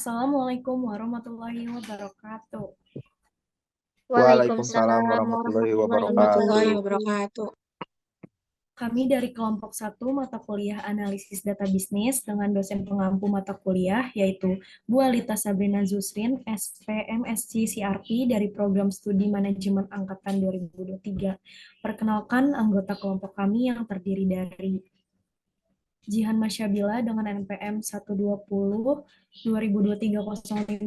Assalamualaikum warahmatullahi wabarakatuh. Waalaikumsalam Waalaikumsalam warahmatullahi warahmatullahi wabarakatuh. wabarakatuh. Kami dari kelompok 1 mata kuliah analisis data bisnis dengan dosen pengampu mata kuliah yaitu Bu Alita Sabrina Zusrin, SPMSC CRP dari Program Studi Manajemen Angkatan 2023. Perkenalkan anggota kelompok kami yang terdiri dari Jihan Masyabila dengan NPM 120 2023-055,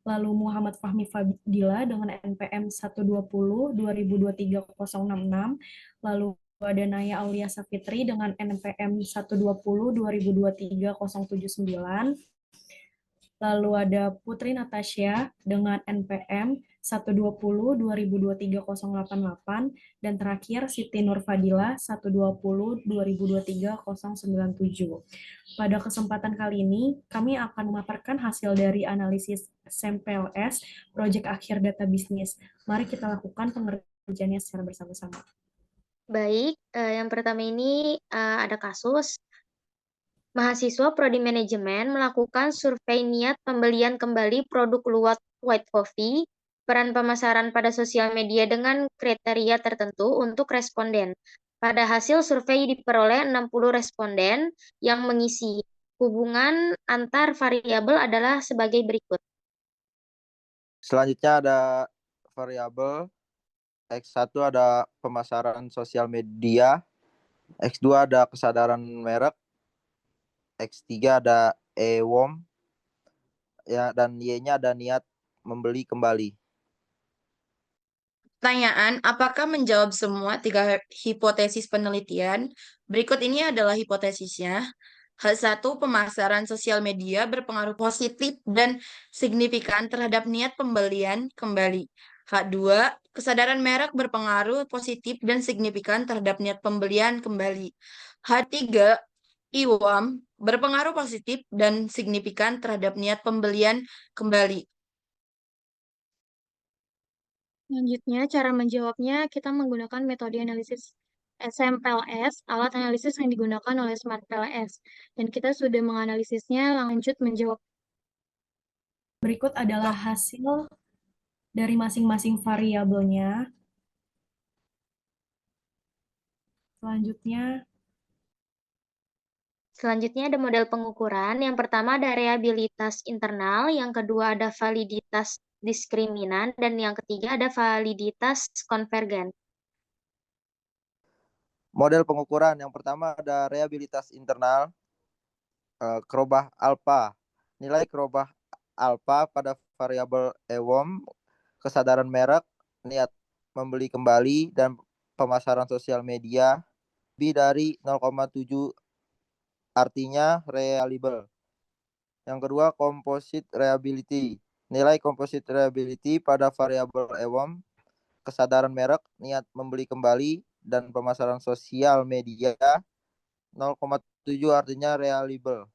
lalu Muhammad Fahmi Fadila dengan NPM 120 2023-066, lalu ada Naya Aulia Safitri dengan NPM 120 2023-079, lalu ada Putri Natasha dengan NPM 120 2023-088, dan terakhir Siti Nur Fadila 120 2023-097. Pada kesempatan kali ini, kami akan memaparkan hasil dari analisis SMPLS, Proyek Akhir Data Bisnis. Mari kita lakukan pengerjaannya secara bersama-sama. Baik, yang pertama ini ada kasus. Mahasiswa Prodi Manajemen melakukan survei niat pembelian kembali produk Luwak White Coffee, peran pemasaran pada sosial media dengan kriteria tertentu untuk responden. Pada hasil survei diperoleh 60 responden yang mengisi. Hubungan antar variabel adalah sebagai berikut. Selanjutnya ada variabel X1 ada pemasaran sosial media, X2 ada kesadaran merek, X3 ada EWOM, ya, dan Y-nya ada niat membeli kembali. Pertanyaan, apakah menjawab semua 3 hipotesis penelitian? Berikut ini adalah hipotesisnya. Hal 1, pemasaran sosial media berpengaruh positif dan signifikan terhadap niat pembelian kembali. Hal 2, kesadaran merek berpengaruh positif dan signifikan terhadap niat pembelian kembali. Hal 3, IWAM berpengaruh positif dan signifikan terhadap niat pembelian kembali. Selanjutnya, cara menjawabnya kita menggunakan metode analisis SMPLS, alat analisis yang digunakan oleh Smart PLS. Dan kita sudah menganalisisnya, lanjut menjawab. Berikut adalah hasil dari masing-masing variabelnya. Selanjutnya ada model pengukuran. Yang pertama ada reliabilitas internal, yang kedua ada validitas diskriminan, dan yang ketiga ada validitas konvergen. Model pengukuran yang pertama ada reliabilitas internal, kerubah alfa. Nilai kerubah alfa pada variabel EWOM, kesadaran merek, niat membeli kembali, dan pemasaran sosial media lebih dari 0,7, artinya reliable. Yang kedua, composite reliability. Nilai composite reliability pada variabel EWOM, kesadaran merek, niat membeli kembali, dan pemasaran sosial media 0,7, artinya reliable.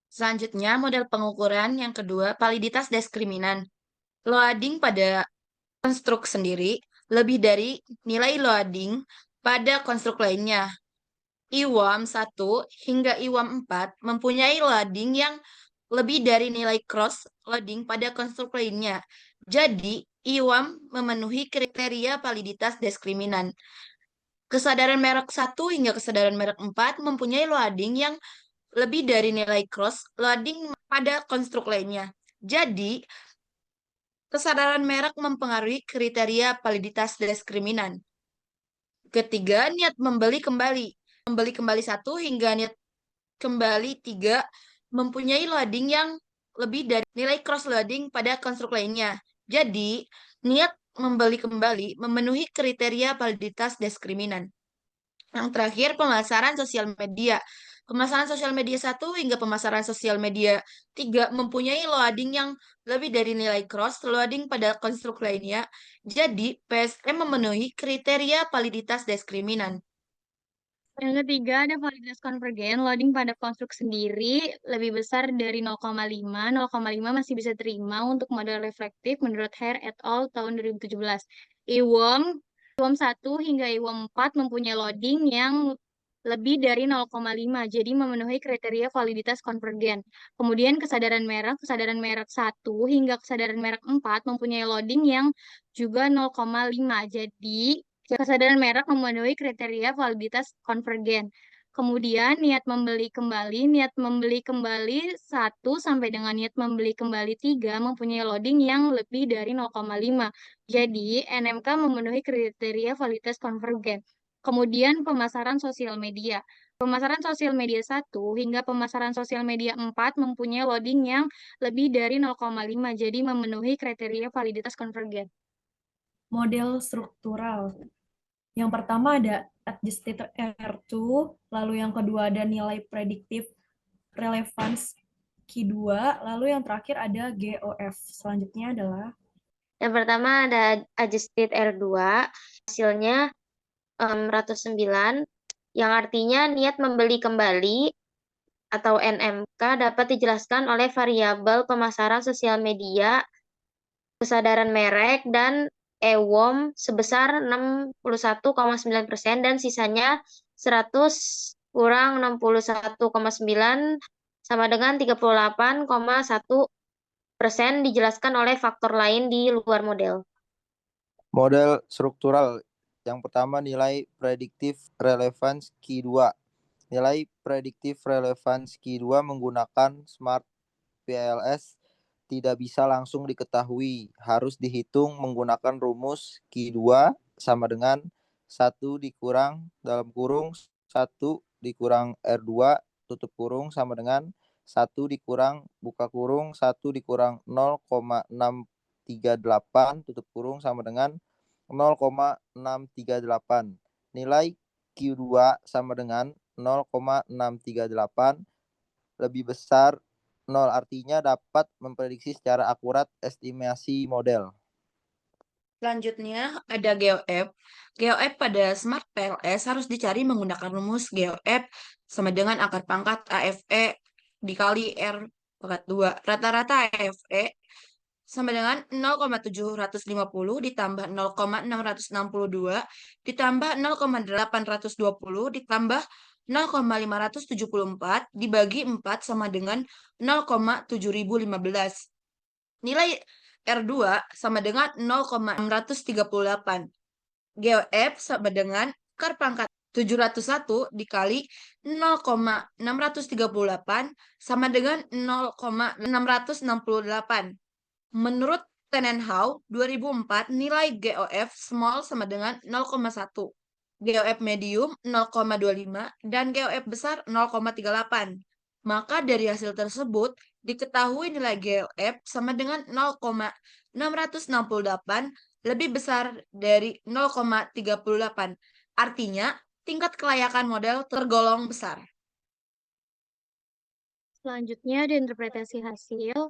Selanjutnya, model pengukuran yang kedua, validitas diskriminan. Loading pada konstruk sendiri lebih dari nilai loading pada konstruk lainnya. IWAM 1 hingga IWAM 4 mempunyai loading yang lebih dari nilai cross loading pada konstruk lainnya. Jadi, IWAM memenuhi kriteria validitas diskriminan. Kesadaran merek 1 hingga kesadaran merek 4 mempunyai loading yang lebih dari nilai cross loading pada konstruk lainnya. Jadi, kesadaran merek mempengaruhi kriteria validitas diskriminan. Ketiga, niat membeli kembali. Membeli kembali 1 hingga niat kembali 3 mempunyai loading yang lebih dari nilai cross loading pada konstruk lainnya. Jadi, niat membeli kembali memenuhi kriteria validitas diskriminan. Yang terakhir, pemasaran sosial media. Pemasaran sosial media 1 hingga pemasaran sosial media 3 mempunyai loading yang lebih dari nilai cross loading pada konstruk lainnya. Jadi, PSM memenuhi kriteria validitas diskriminan. Yang ketiga ada validitas konvergen, loading pada konstruk sendiri lebih besar dari 0,5. 0,5 masih bisa terima untuk model reflektif menurut Hare et al. Tahun 2017. IWOM 1 hingga IWOM 4 mempunyai loading yang lebih dari 0,5, jadi memenuhi kriteria validitas konvergen. Kemudian kesadaran merek 1 hingga kesadaran merek 4 mempunyai loading yang juga 0,5. Jadi kesadaran merek memenuhi kriteria validitas konvergen. Kemudian niat membeli kembali 1 sampai dengan niat membeli kembali 3 mempunyai loading yang lebih dari 0,5. Jadi NMK memenuhi kriteria validitas konvergen. Kemudian pemasaran sosial media. Pemasaran sosial media 1 hingga pemasaran sosial media 4 mempunyai loading yang lebih dari 0,5, jadi memenuhi kriteria validitas konvergen. Model struktural. Yang pertama ada adjusted R2, lalu yang kedua ada nilai predictive relevance Q2, lalu yang terakhir ada GOF. Selanjutnya adalah Yang pertama ada adjusted R2, hasilnya 109, yang artinya niat membeli kembali atau NMK dapat dijelaskan oleh variabel pemasaran sosial media, kesadaran merek, dan EWOM sebesar 61,9% dan sisanya 100 kurang 61,9 sama dengan 38,1% dijelaskan oleh faktor lain di luar model. Model struktural. Yang pertama nilai predictive relevance Q2. Nilai predictive relevance Q2 menggunakan Smart PLS tidak bisa langsung diketahui, harus dihitung menggunakan rumus Q2 sama dengan 1 dikurang dalam kurung 1 dikurang R2 tutup kurung sama dengan 1 dikurang buka kurung 1 dikurang 0,638 tutup kurung sama dengan 0,638. Nilai Q2 sama dengan 0,638 lebih besar 0, artinya dapat memprediksi secara akurat estimasi model. Selanjutnya ada GeoF. GeoF pada Smart PLS harus dicari menggunakan rumus GeoF sama dengan akar pangkat AFE dikali R pangkat 2. Rata-rata AFE sama dengan 0,750 ditambah 0,662 ditambah 0,820 ditambah 0,574 dibagi 4 sama dengan 0,7015. Nilai R2 sama dengan 0,638. GeoF sama dengan akar pangkat 701 dikali 0,638 sama dengan 0,668. Menurut Tenenhau 2004, nilai GeoF small sama dengan 0,1. GeoF medium 0,25 dan GeoF besar 0,38. Maka dari hasil tersebut, diketahui nilai GeoF sama dengan 0,668 lebih besar dari 0,38. Artinya, tingkat kelayakan model tergolong besar. Selanjutnya ada interpretasi hasil.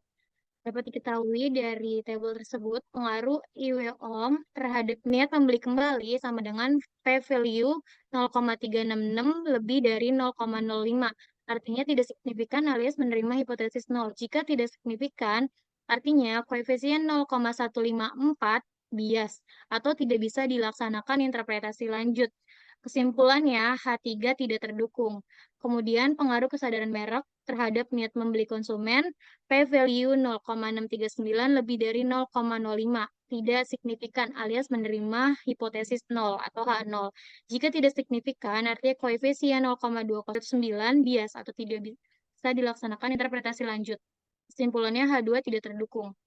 Dapat diketahui dari tabel tersebut, pengaruh IWOM terhadap niat membeli kembali sama dengan P-value 0,366 lebih dari 0,05. Artinya tidak signifikan alias menerima hipotesis 0. Jika tidak signifikan, artinya koefisien 0,154 bias atau tidak bisa dilaksanakan interpretasi lanjut. Kesimpulannya, H3 tidak terdukung. Kemudian pengaruh kesadaran merek terhadap niat membeli konsumen, P-value 0,639 lebih dari 0,05, tidak signifikan alias menerima hipotesis 0 atau H0. Jika tidak signifikan, artinya koefisien 0,209 bias atau tidak bisa dilaksanakan interpretasi lanjut. Kesimpulannya H2 tidak terdukung.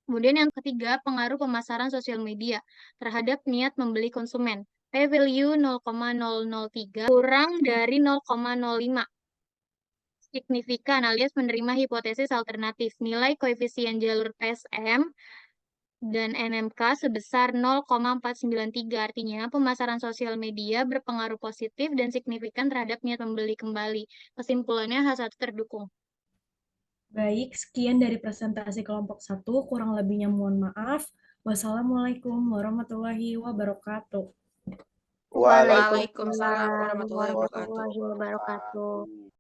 Kemudian yang ketiga, pengaruh pemasaran sosial media terhadap niat membeli konsumen. P-value 0,003 kurang dari 0,05. Signifikan alias menerima hipotesis alternatif. Nilai koefisien jalur PSM dan NMK sebesar 0,493. Artinya pemasaran sosial media berpengaruh positif dan signifikan terhadap niat membeli kembali. Kesimpulannya H1 terdukung. baik, sekian dari presentasi kelompok 1, kurang lebihnya mohon maaf. Wassalamualaikum warahmatullahi wabarakatuh. Waalaikumsalam warahmatullahi wabarakatuh. wabarakatuh.